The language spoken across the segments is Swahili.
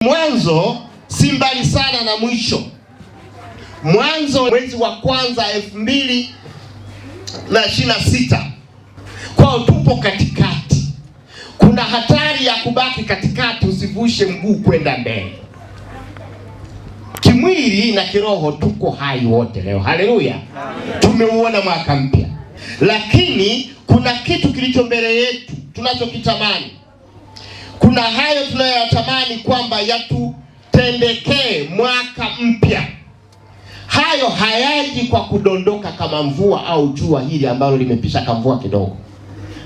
Mwanzo si mbali sana na mwisho. Mwanzo mwezi wa kwanza 2026. Kwa tupo katikati. Kuna hatari ya kubaki katikati, usivushe mguu kwenda mbele. Kimwili na kiroho tuko hai wote leo. Haleluya. Tumeuona mwaka mpya. Lakini kuna kitu kilicho mbele yetu tunachokitamani. Kuna hayo tunayotamani kwamba yatutendekee mwaka mpya. Hayo hayaji kwa kudondoka kama mvua au jua hili ambalo limepisha kamvua kidogo.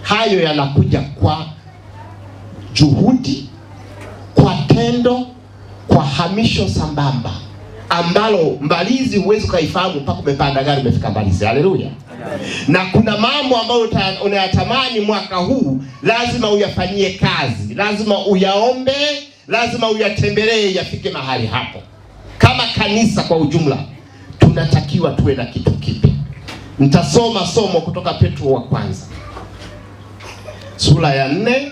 Hayo yanakuja kwa juhudi, kwa tendo, kwa hamisho sambamba ambalo Mbalizi huwezi kaifahamu mpaka umepanda gari umefika Mbalizi. Haleluya. Na kuna mambo ambayo unayatamani mwaka huu, lazima uyafanyie kazi, lazima uyaombe, lazima uyatembelee yafike mahali hapo. Kama kanisa kwa ujumla tunatakiwa tuwe na kitu kipya. Nitasoma somo kutoka Petro wa kwanza sura ya 4.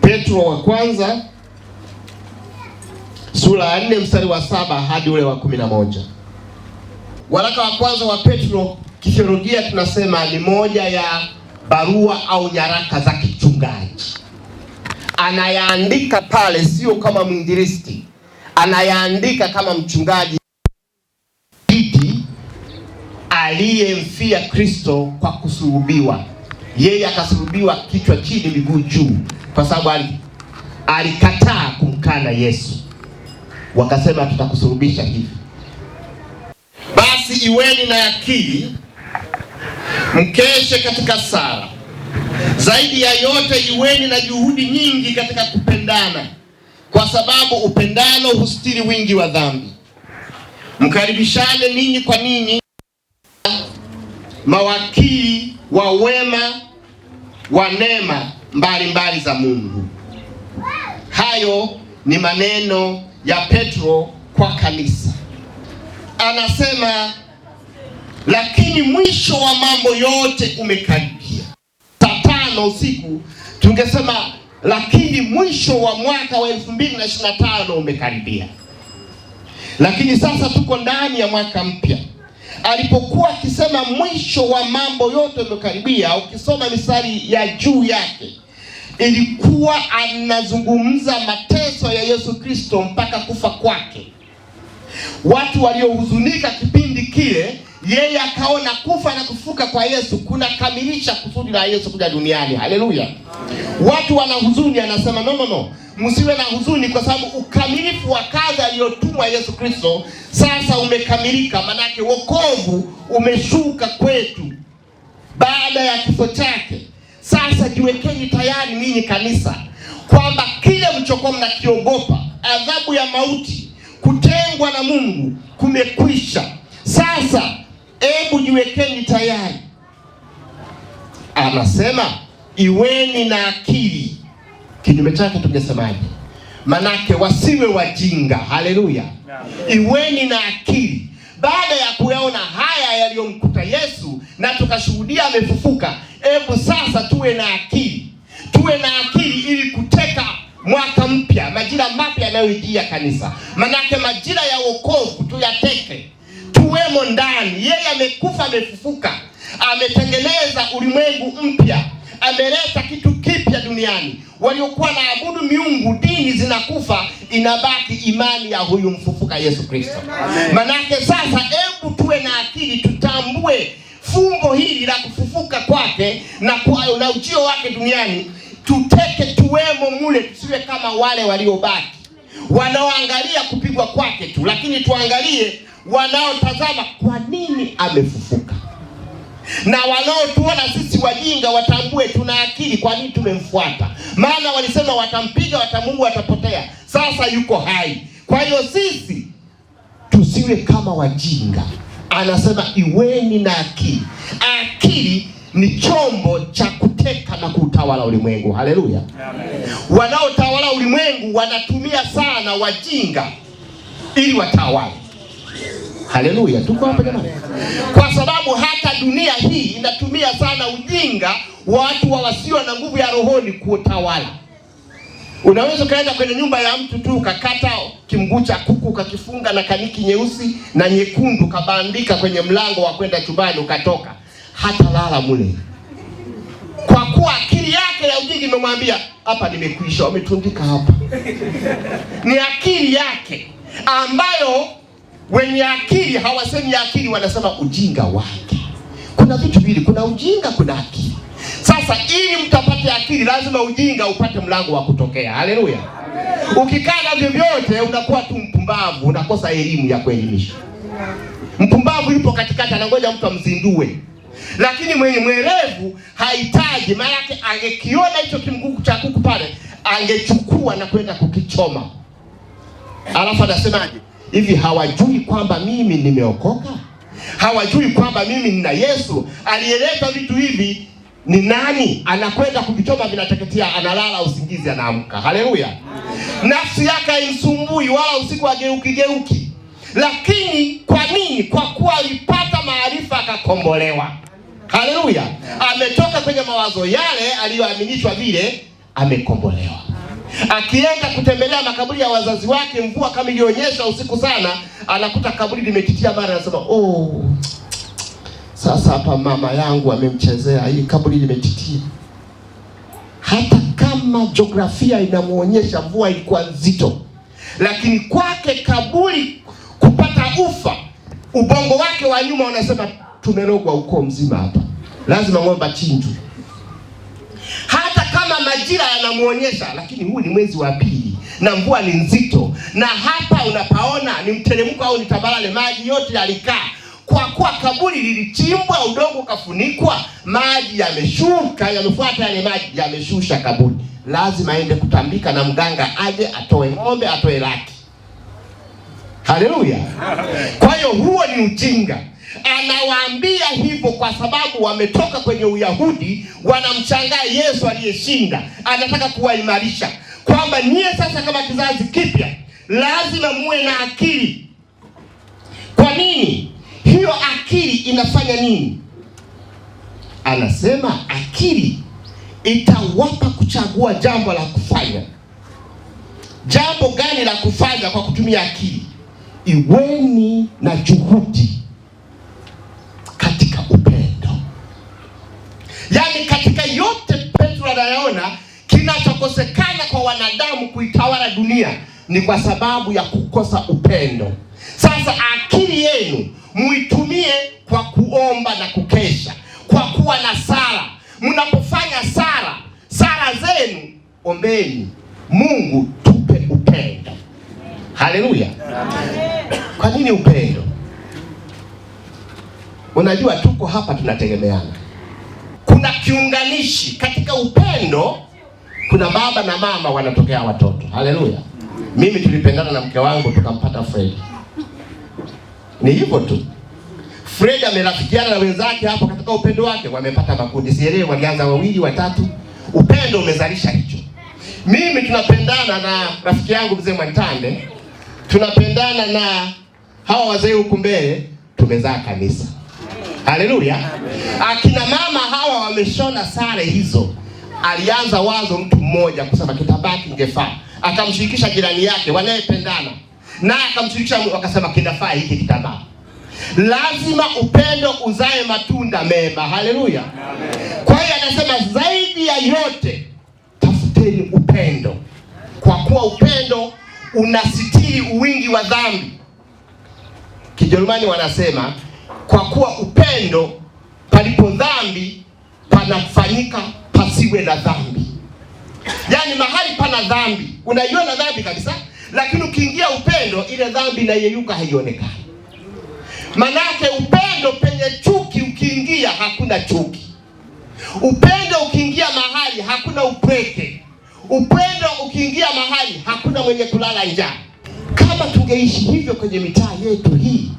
Petro wa kwanza sura ya 4 mstari wa 7 hadi ule wa 11. Waraka wa kwanza wa Petro kitheolojia tunasema ni moja ya barua au nyaraka za kichungaji. Anayaandika pale sio kama mwinjilisti, anayaandika kama mchungaji aliyemfia Kristo kwa kusulubiwa. Yeye akasulubiwa kichwa chini miguu juu, kwa sababu alikataa kumkana Yesu. Wakasema tutakusulubisha hivi. Basi iweni na akili, mkeshe katika sala. Zaidi ya yote iweni na juhudi nyingi katika kupendana, kwa sababu upendano hustiri wingi wa dhambi. Mkaribishane ninyi kwa ninyi, mawakili wa wema wa neema mbalimbali za Mungu. Hayo ni maneno ya Petro kwa kanisa. Anasema lakini mwisho wa mambo yote umekaribia. Saa 5 usiku tungesema lakini mwisho wa mwaka wa 2025 umekaribia. Lakini sasa tuko ndani ya mwaka mpya. Alipokuwa akisema mwisho wa mambo yote umekaribia, ukisoma mistari ya juu yake ilikuwa anazungumza mateso ya Yesu Kristo mpaka kufa kwake. Watu waliohuzunika kipindi kile, yeye akaona kufa na kufuka kwa Yesu kuna kamilisha kusudi la Yesu kuja duniani. Haleluya. Watu wana huzuni, anasema no, msiwe na huzuni, kwa sababu ukamilifu wa kazi aliyotumwa Yesu Kristo sasa umekamilika. Manake wokovu umeshuka kwetu baada ya kifo chake. Sasa jiwekeni tayari ninyi kanisa, kwamba kile mlichokuwa mnakiogopa, adhabu ya mauti, kutengwa na Mungu, kumekwisha. Sasa hebu jiwekeni tayari. Anasema iweni na akili. Kinyume chake tungesemaje? Manake wasiwe wajinga. Haleluya. Iweni na akili. Baada ya kuyaona haya yaliyomkuta Yesu na tukashuhudia amefufuka, hebu sasa tuwe na akili. Tuwe na akili ili kuteka mwaka mpya, majira mapya yanayojia kanisa. Manake majira ya wokovu tuyateke, tuwemo ndani. Yeye amekufa, amefufuka, ametengeneza ulimwengu mpya, ameleta kitu kipya duniani. Waliokuwa na abudu miungu, dini zinakufa, inabaki imani ya huyu mfufuka Yesu Kristo. Manake sasa hebu tuwe na akili, tutambue fumbo hili la kufufuka kwake na ujio wake duniani. Tuteke, tuwemo mule, tusiwe kama wale waliobaki wanaoangalia kupigwa kwake tu, lakini tuangalie wanaotazama kwa nini amefufuka. Na wanaotuona sisi wajinga watambue tuna akili, kwa nini tumemfuata. Maana walisema watampiga, watamungu, watapotea. Sasa yuko hai. Kwa hiyo sisi tusiwe kama wajinga. Anasema iweni na akili. Akili ni chombo cha kuteka na kutawala ulimwengu. Haleluya. Wanaotawala ulimwengu wanatumia sana wajinga ili watawale. Haleluya. Tuko hapa jamani. Kwa sababu hata dunia hii inatumia sana ujinga, watu wasio na nguvu ya rohoni kutawala. Unaweza kaenda kwenye nyumba ya mtu tu ukakata kimguu cha kuku ukakifunga na kaniki nyeusi na nyekundu kabandika kwenye mlango wa kwenda chumbani ukatoka. Hata lala mule. Kwa kuwa akili yake ya ujinga imemwambia hapa nimekwisha, wametundika hapa. Ni akili yake ambayo wenye akili hawasemi akili, wanasema ujinga wake. Kuna vitu viwili, kuna ujinga, kuna akili. Sasa ili mtapate akili lazima ujinga upate mlango wa kutokea. Haleluya. Ukikaa na vyovyote unakuwa tu mpumbavu, unakosa elimu ya kuelimisha. Mpumbavu yupo katikati anangoja mtu amzindue. Lakini mwenye mwerevu hahitaji, maana yake angekiona hicho kimguu cha kuku pale, angechukua na kwenda kukichoma. Alafu anasemaje? Hivi hawajui kwamba mimi nimeokoka? Hawajui kwamba mimi nina Yesu aliyeleta vitu hivi? Ni nani? Anakwenda kuvichoma, vinateketea, analala usingizi, anaamka. Haleluya. Nafsi yake haimsumbui wala usiku ageuki. Lakini kwa nini? Kwa kuwa alipata maarifa akakombolewa. Haleluya. Ametoka kwenye mawazo yale aliyoaminishwa, vile amekombolewa. Akienda kutembelea makaburi ya wazazi wake, mvua kama ilionyesha usiku sana, anakuta kaburi limetitia mara, anasema sasa hapa mama yangu amemchezea, hii kaburi limetitia. Hata kama jiografia inamuonyesha mvua ilikuwa nzito, lakini kwake kaburi kupata ufa, ubongo wake wa nyuma unasema tumerogwa uko mzima hapa, lazima ng'ombe chinjwe. Hata kama majira yanamuonyesha, lakini huu ni mwezi wa pili na mvua ni nzito, na hapa unapaona ni mteremko au ni tambarare, maji yote yalikaa. Kwa kuwa kaburi lilichimbwa, udongo kafunikwa, maji yameshuka, yamefuata yale maji, yameshusha kaburi. Lazima aende kutambika na mganga aje atoe ng'ombe, atoe laki. Haleluya. Kwa hiyo huo ni ujinga. Anawaambia hivyo kwa sababu wametoka kwenye Uyahudi, wanamshangaa Yesu aliyeshinda. Anataka kuwaimarisha kwamba nyie sasa kama kizazi kipya lazima muwe na akili. Kwa nini? Hiyo akili inafanya nini? Anasema akili itawapa kuchagua jambo la kufanya. Jambo gani la kufanya kwa kutumia akili? Iweni na juhudi katika upendo. Yaani katika yote Petro anayaona, kinachokosekana kwa wanadamu kuitawala dunia ni kwa sababu ya kukosa upendo. Sasa akili yenu muitumie kwa kuomba na kukesha, kwa kuwa na sala. Mnapofanya sala zenu, ombeni Mungu tupe upendo. Haleluya. Kwa nini upendo? Unajua tuko hapa tunategemeana. Kuna kiunganishi katika upendo. Kuna baba na mama wanatokea watoto. Haleluya. Mimi tulipendana na mke wangu tukampata Fred. Ni hivyo tu. Fred amerafikiana na wenzake hapo katika upendo wake, wamepata makundi. Sielewi walianza wawili, watatu. Upendo umezalisha hicho. Mimi tunapendana na rafiki yangu mzee Mwantande. Tunapendana na hawa wazee huku mbele, tumezaa kanisa. Haleluya. Akina mama hawa wameshona sare hizo. Alianza wazo mtu mmoja kusema kitambaa kingefaa. Akamshirikisha jirani yake wanayependana, na akamshirikisha, wakasema kinafaa hiki kitambaa. Lazima upendo uzae matunda mema. Haleluya. Kwa hiyo anasema zaidi ya yote tafuteni upendo, kwa kuwa upendo unasitiri uwingi wa dhambi. Kijerumani wanasema kwa kuwa upendo, palipo dhambi panafanyika pasiwe na dhambi. Yaani mahali pana dhambi, unaiona dhambi kabisa, lakini ukiingia upendo, ile dhambi inayeyuka haionekani. Manake upendo penye chuki ukiingia hakuna chuki. Upendo ukiingia mahali hakuna upweke. Upendo ukiingia mahali hakuna mwenye kulala njaa. Kama tungeishi hivyo kwenye mitaa yetu hii,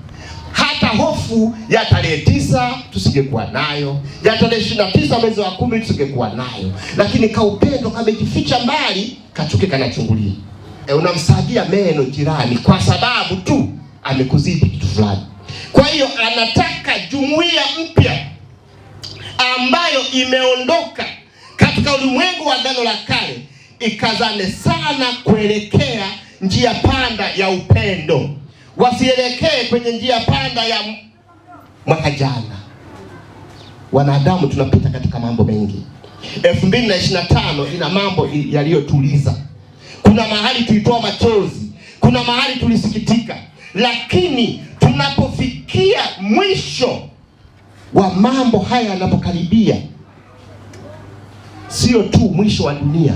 hata hofu ya tarehe 9 tusingekuwa nayo, ya tarehe 29 mwezi wa 10 tusingekuwa nayo. Lakini ka upendo kamejificha mbali, kachuki kanachungulia. Unamsagia meno jirani kwa sababu tu amekuzidi kitu fulani. Kwa hiyo anataka jumuiya mpya ambayo imeondoka katika ulimwengu wa Agano la Kale, ikazane sana kuelekea njia panda ya upendo. Wasielekee kwenye njia panda ya mwaka jana. Wanadamu tunapita katika mambo mengi. 2025 ina mambo yaliyotuliza. Kuna mahali tulitoa machozi, kuna mahali tulisikitika, lakini tunapofikia mwisho wa mambo haya yanapokaribia, sio tu mwisho wa dunia,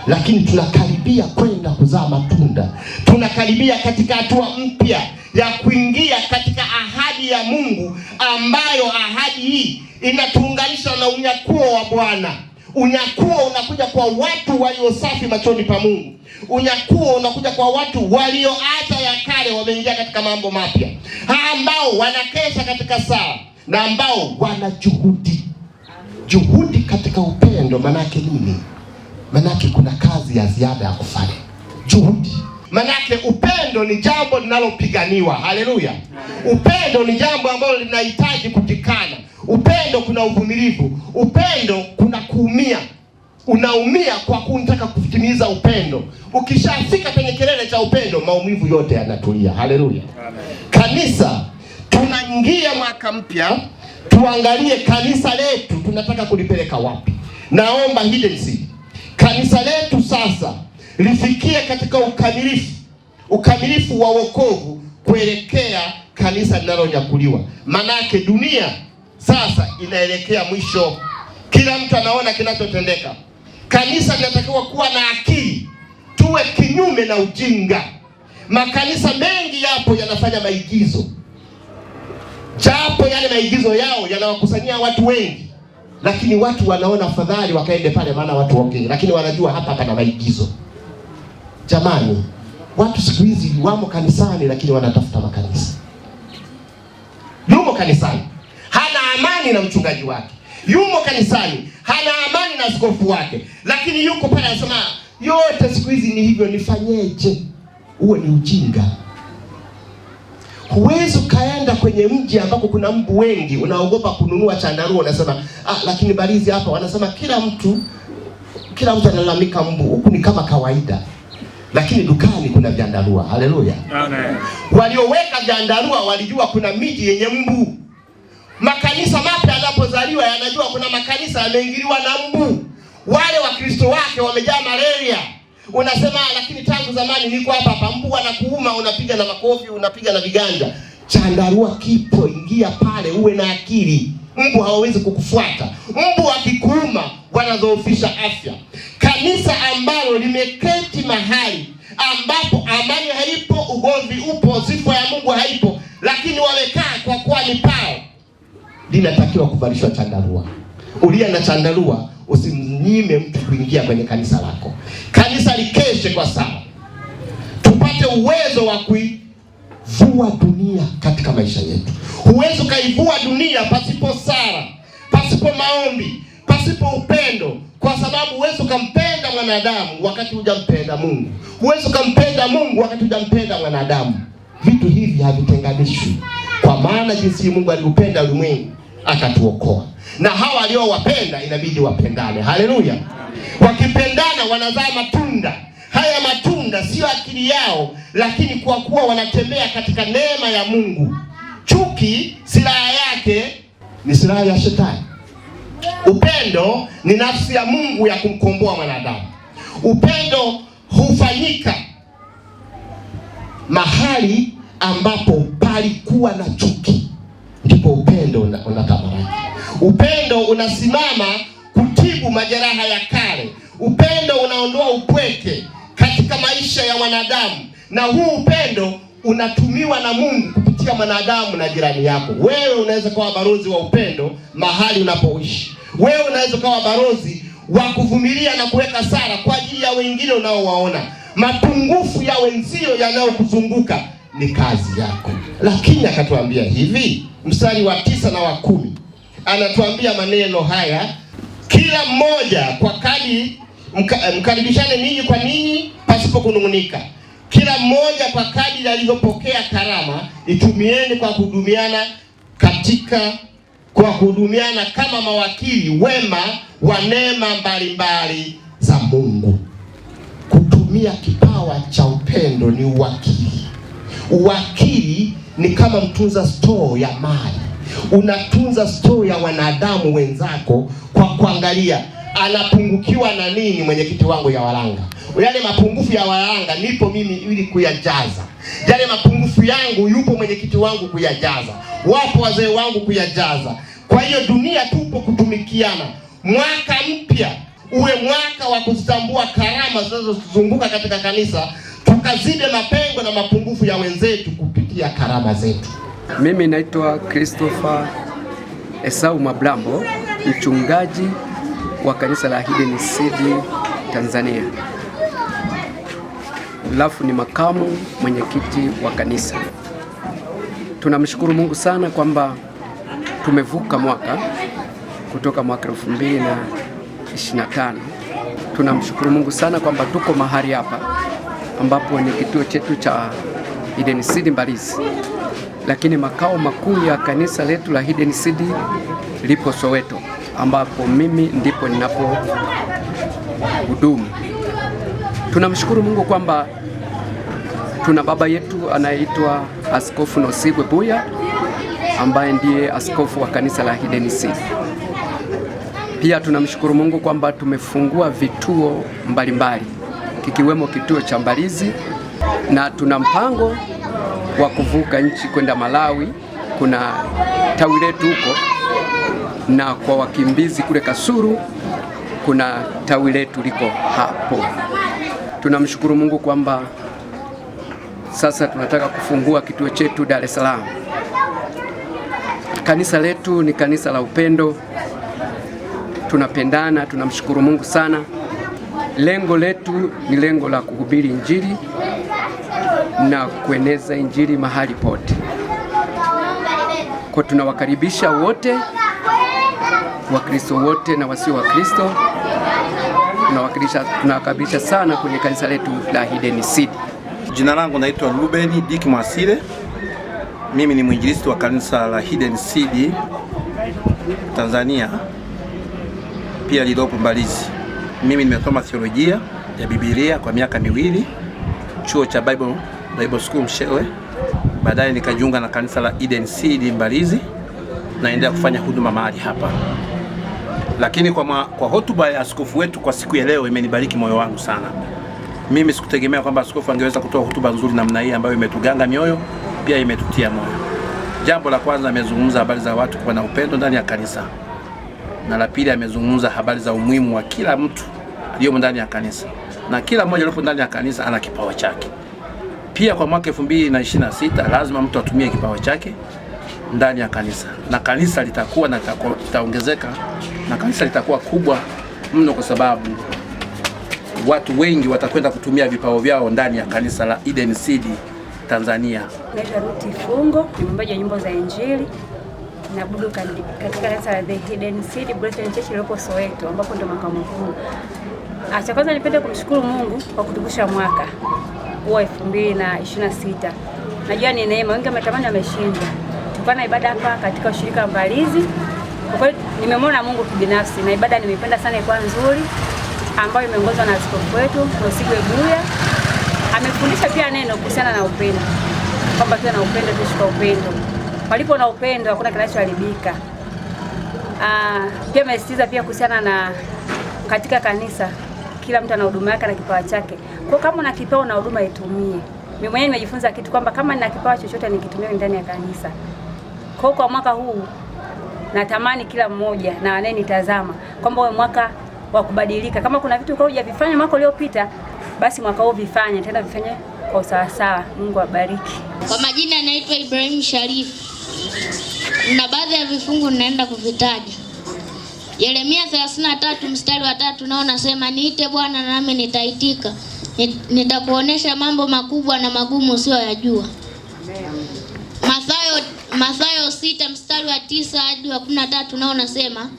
lakini tunakaribia kwenda kuzaa matunda. Tunakaribia katika hatua mpya ya kuingia katika ahadi ya Mungu, ambayo ahadi hii inatuunganisha na unyakuo wa Bwana. Unyakuo unakuja kwa watu walio safi machoni pa Mungu. Unyakuo unakuja kwa watu walioacha ya kale, wameingia katika mambo mapya, ambao wanakesha katika sala na ambao wana juhudi. Juhudi katika upendo manake nini? Manake kuna kazi ya ziada ya kufanya. Juhudi manake upendo ni jambo linalopiganiwa. Haleluya! Upendo ni jambo ambalo linahitaji kujikana. Upendo kuna uvumilivu. Upendo kuna kuumia. Unaumia kwa kutaka kutimiza upendo. Ukishafika kwenye kilele cha upendo, maumivu yote yanatulia. Haleluya! Kanisa, tunaingia mwaka mpya. Tuangalie kanisa letu tunataka kulipeleka wapi. Naomba Hidden Seed, kanisa letu sasa lifikie katika ukamilifu wa wokovu kuelekea kanisa linalonyakuliwa. Manake dunia sasa inaelekea mwisho. Kila mtu anaona kinachotendeka. Kanisa linatakiwa kuwa na akili, tuwe kinyume na ujinga. Makanisa mengi yapo yanafanya maigizo, japo yale maigizo yao yanawakusanyia watu wengi, lakini watu wanaona afadhali wakaende pale, maana watu wengi, lakini wanajua hapa pana maigizo. Jamani, watu siku hizi wamo kanisani lakini wanatafuta makanisa. Yumo kanisani hana amani na mchungaji wake, yumo kanisani hana amani na askofu wake, lakini yuko pale anasema yote siku hizi ni hivyo, nifanyeje? Huo ni ujinga. Huwezi kaenda kwenye mji ambako kuna mbu wengi, unaogopa kununua chandarua, unasema lakini balizi hapa wanasema kila mtu analalamika mbu, huku ni kama kawaida. Lakini dukani kuna vyandarua. Haleluya. Amen. Walioweka vyandarua walijua kuna miji yenye mbu. Makanisa mapya yanapozaliwa yanajua kuna makanisa yameingiliwa na mbu. Wale Wakristo wake wamejaa malaria. Unasema lakini tangu zamani niko hapa, mbu anakuuma, unapiga na makofi, unapiga na viganja. Chandarua kipo, ingia pale, uwe na akili. Mbu hawawezi kukufuata. Mbu akikuuma wanadhoofisha afya. Kanisa ambalo limeketi mahali ambapo amani haipo, ugomvi upo, sifa ya Mungu haipo, lakini wamekaa kwa kuwa ni pao, linatakiwa kuvalishwa chandarua. Ulia na chandarua, usimnyime mtu kuingia kwenye kanisa lako. Kanisa likeshe kwa sala, tupate uwezo wa kuivua dunia katika maisha yetu. Huwezi ukaivua dunia pasipo sala, pasipo maombi, pasipo upendo, kwa sababu huwezi ukampenda mwanadamu wakati hujampenda Mungu. Huwezi ukampenda Mungu wakati hujampenda mwanadamu. Vitu hivi havitenganishwi, kwa maana jinsi Mungu aliupenda ulimwengu akatuokoa, na hawa aliowapenda inabidi wapendane. Haleluya. Wakipendana wanazaa matunda. Haya matunda sio akili yao, lakini kwa kuwa wanatembea katika neema ya Mungu. Chuki silaha yake ni silaha ya shetani. Upendo ni nafsi ya Mungu ya kumkomboa mwanadamu. Upendo hufanyika mahali ambapo palikuwa na chuki, ndipo upendo unatamalaki. Upendo unasimama kutibu majeraha ya kale. Upendo unaondoa upweke katika maisha ya mwanadamu, na huu upendo unatumiwa na Mungu kupitia mwanadamu na jirani yako. Wewe unaweza kuwa balozi wa upendo mahali unapoishi. Wewe unaweza kuwa balozi wa kuvumilia na kuweka sala kwa ajili ya wengine unaowaona. Mapungufu ya wenzio yanayokuzunguka ni kazi yako. Lakini akatuambia hivi, mstari wa 9 na wa 10, anatuambia maneno haya: kila mmoja kwa kadri mkaribishane ninyi kwa ninyi pasipo kunung'unika. Kila mmoja kwa kadri alivyopokea karama, itumieni kwa kuhudumiana kama mawakili wema wa neema mbalimbali za Mungu. kutumia kipawa cha upendo ni uwakili. Uwakili ni kama mtunza store ya mali. Unatunza store ya wanadamu wenzako kwa kuangalia anapungukiwa na nini mwenyekiti wangu ya Walanga. Yale mapungufu ya Walanga nipo mimi ili kuyajaza. Yale mapungufu yangu yupo mwenyekiti wangu kuyajaza. Wapo wazee wangu kuyajaza. Kwa hiyo dunia tupo kutumikiana. Mwaka mpya uwe mwaka wa kuzitambua karama zinazozunguka katika kanisa, tukazide mapengo na mapungufu ya wenzetu kupitia karama zetu. Mimi naitwa Christopher Esau Mablambo, mchungaji wa kanisa la Hidden Seed Tanzania. Alafu ni makamu mwenyekiti wa kanisa. Tunamshukuru Mungu sana kwamba tumevuka mwaka kutoka mwaka 2025. Tunamshukuru Mungu sana kwamba tuko mahali hapa ambapo ni kituo chetu cha Hidden Seed Mbalizi. Lakini makao makuu ya kanisa letu la Hidden Seed lipo Soweto, ambapo mimi ndipo ninapo hudumu. Tunamshukuru Mungu kwamba tuna baba yetu anayeitwa Askofu Nosigwe Buya, ambaye ndiye askofu wa kanisa la Hidden Seed. Pia tunamshukuru Mungu kwamba tumefungua vituo mbalimbali kikiwemo kituo cha Mbalizi, na tuna mpango wa kuvuka nchi kwenda Malawi. Kuna tawi letu huko, na kwa wakimbizi kule Kasulu kuna tawi letu liko hapo. Tunamshukuru Mungu kwamba sasa tunataka kufungua kituo chetu Dar es Salaam. Kanisa letu ni kanisa la upendo, tunapendana, tunamshukuru Mungu sana. Lengo letu ni lengo la kuhubiri Injili na kueneza Injili mahali pote. Kwa tunawakaribisha wote, Wakristo wote na wasio Wakristo. Tunawakaribisha sana kwenye kanisa letu la Hidden Seed. Jina langu naitwa Ruben Dick Mwasile. Mimi ni mwinjilisti wa kanisa la Hidden Seed Tanzania, pia lilopo Mbalizi. Mimi nimesoma theolojia ya Biblia kwa miaka 2 chuo cha Bible School Mshewe. Baadaye nikajiunga na kanisa la Hidden Seed Mbalizi, naendelea kufanya huduma mahali hapa. Lakini kwa hotuba ya askofu wetu kwa siku ya leo imenibariki moyo wangu sana. Mimi sikutegemea kwamba askofu angeweza kutoa hotuba nzuri namna hii ambayo imetuganga mioyo, pia imetutia moyo. Jambo la kwanza, amezungumza habari za watu kuwa na upendo ndani ya kanisa. Na la pili, amezungumza habari za umuhimu wa kila mtu aliyomo ndani ya kanisa. Na kila mmoja aliyopo ndani ya kanisa ana kipawa chake. Pia kwa mwaka 2026 lazima mtu atumie kipawa chake ndani ya kanisa. Na kanisa litakuwa na litaongezeka, na kanisa litakuwa kubwa mno kwa sababu watu wengi watakwenda kutumia vipawa vyao ndani ya kanisa la Hidden Seed Tanzania. Naitwa Ruti Fungo, ni mwimbaji wa nyimbo za Injili. Naabudu katika kanisa la The Hidden Seed Brethren Church iliyopo Soweto, ambapo ndio makao makuu. Cha kwanza nipende kumshukuru Mungu kwa kutukusha mwaka wa 2026. Najua ni neema, wengi wametamani wameshinda. Tulikuwa na ibada hapa katika ushirika Mbalizi. Kwa kweli nimemwona Mungu kibinafsi, na ibada nimeipenda sana, ilikuwa nzuri, ambayo imeongozwa na askofu wetu Nosigwe Buya. Amefundisha pia neno kuhusiana na upendo, kwamba tuwe na upendo, tushike upendo. Palipo na upendo hakuna kinachoharibika. Pia amesisitiza pia kuhusiana na katika kanisa kila mtu ana huduma yake na kipawa chake. Kwa kama una kipawa na huduma itumie. Mimi mwenyewe nimejifunza kitu kwamba kama nina kipawa chochote nikitumie ndani ya kanisa. Kwa mwaka huu natamani kila mmoja na anayenitazama kwamba wewe mwaka wa kubadilika. Kama kuna vitu kwa hujavifanya mwaka uliopita, basi mwaka huu vifanye, tena vifanye kwa usawasawa. Mungu abariki. Kwa majina naitwa Ibrahim Sharif. Na baadhi ya vifungu ninaenda kuvitaja. Yeremia 33 mstari wa 3 nao nasema, niite Bwana nami nitaitika. Nitakuonesha mambo makubwa na magumu usiyoyajua. Mathayo 6 mstari wa 9 hadi wa 13 nao nasema,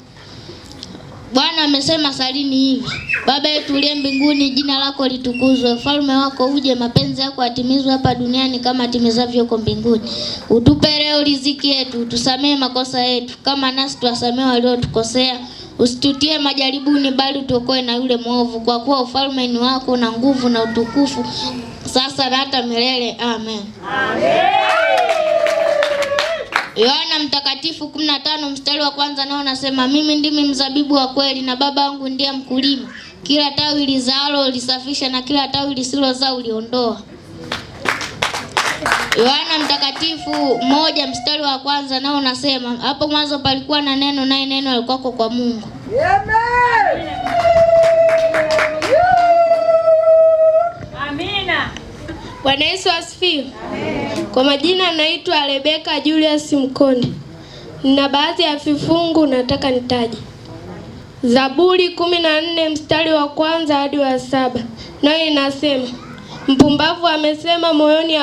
Bwana amesema salini hivi: Baba yetu uliye mbinguni, jina lako litukuzwe, ufalme wako uje, mapenzi yako yatimizwe hapa duniani kama yatimizavyo huko mbinguni. Utupe leo riziki yetu, tusamehe makosa yetu kama nasi tuwasamehe waliotukosea, usitutie majaribuni, bali tuokoe na yule mwovu, kwa kuwa ufalme ni wako na nguvu na utukufu sasa na hata milele. Amen. Yohana Mtakatifu 15 mstari wa kwanza nao nasema, mimi ndimi mzabibu wa kweli na Baba yangu ndiye mkulima. Kila tawi lizaalo lisafisha na kila tawi lisilozaa uliondoa. Yohana Mtakatifu 1 mstari wa kwanza nao nasema, hapo mwanzo palikuwa na neno, naye neno alikuwa kwa Mungu. Amen. Amina. Bwana Yesu asifiwe. Kwa majina naitwa Rebeka Julius Mkonde. Na baadhi ya vifungu nataka nitaje. Zaburi 14 mstari wa kwanza hadi wa 7. Nayo inasema, mpumbavu amesema moyoni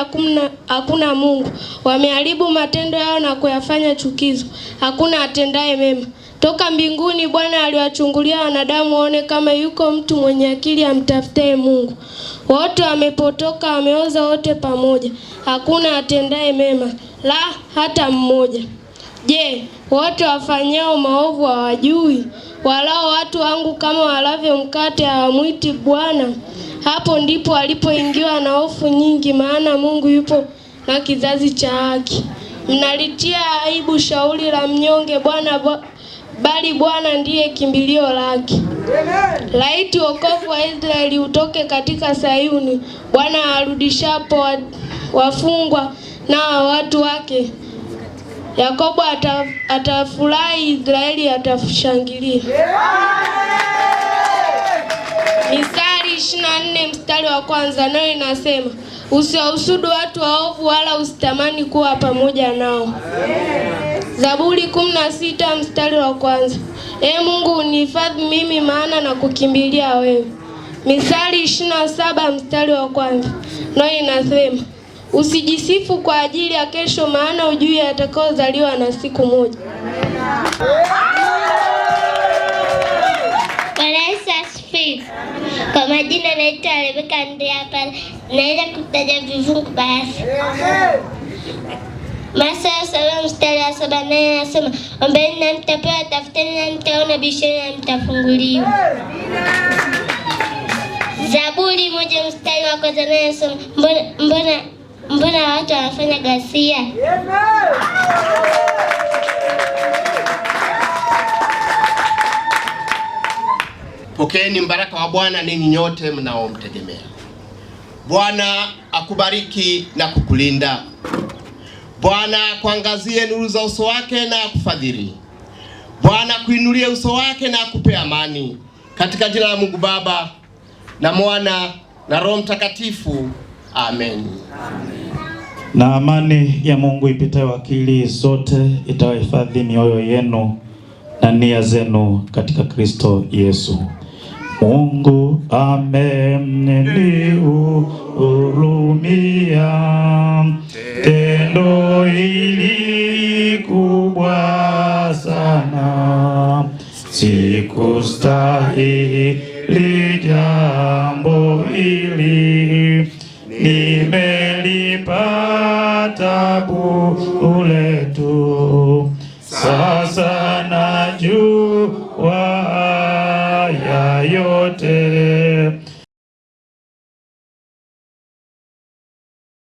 hakuna Mungu. Wameharibu matendo yao na kuyafanya chukizo. Hakuna atendaye mema. Toka mbinguni Bwana aliwachungulia wanadamu waone kama yuko mtu mwenye akili amtafutaye Mungu. Wote wamepotoka, wameoza wote pamoja. Hakuna atendaye mema, la hata mmoja. Je, wote wafanyao maovu hawajui? Walao watu wangu kama walavyo mkate hawamwiti Bwana. Hapo ndipo alipoingiwa na hofu nyingi, maana Mungu yupo na kizazi cha haki. Mnalitia aibu shauri la mnyonge, bali Bwana ndiye kimbilio lake. Laiti wokovu wa Israeli utoke katika Sayuni. Bwana arudishapo wafungwa na watu wake. Yakobo atafurahi, Israeli atashangilia. Misali 24 mstari wa kwanza nayo inasema, usiwahusudu watu waovu wala usitamani kuwa pamoja nao. Zaburi 16 mstari wa kwanza, Mungu unihifadhi mimi, maana na kukimbilia wewe. Misali 27 mstari wa kwanza nayo inasema, usijisifu kwa ajili ya kesho, maana hujui atakaozaliwa na siku moja. Bwana Yesu asifiwe. Kwa majina naitwa Rebeka Andrea hapa. Naenda kutaja vifungu basi. Mathayo 7 mstari wa 7 naye anasema, ombeni na mtapewa, tafuteni na mtaona, bisheni na mtafunguliwa. Zaburi 1 mstari wa kwanza naye anasema, mbona watu wanafanya ghasia? Pokeeni mbaraka wa Bwana ninyi nyote mnaomtegemea. Bwana akubariki na kukulinda. Bwana kuangazie nuru za uso wake na akufadhili. Bwana kuinulie uso wake na akupe amani. Katika jina la Mungu Baba na Mwana na Roho Mtakatifu. Amen. Na amani ya Mungu ipitayo akili zote itawahifadhi mioyo yenu na nia zenu katika Kristo Yesu. Mungu amenihurumia, tendo hili kubwa sana, sikustahili jambo hili, nimelipata bure tu.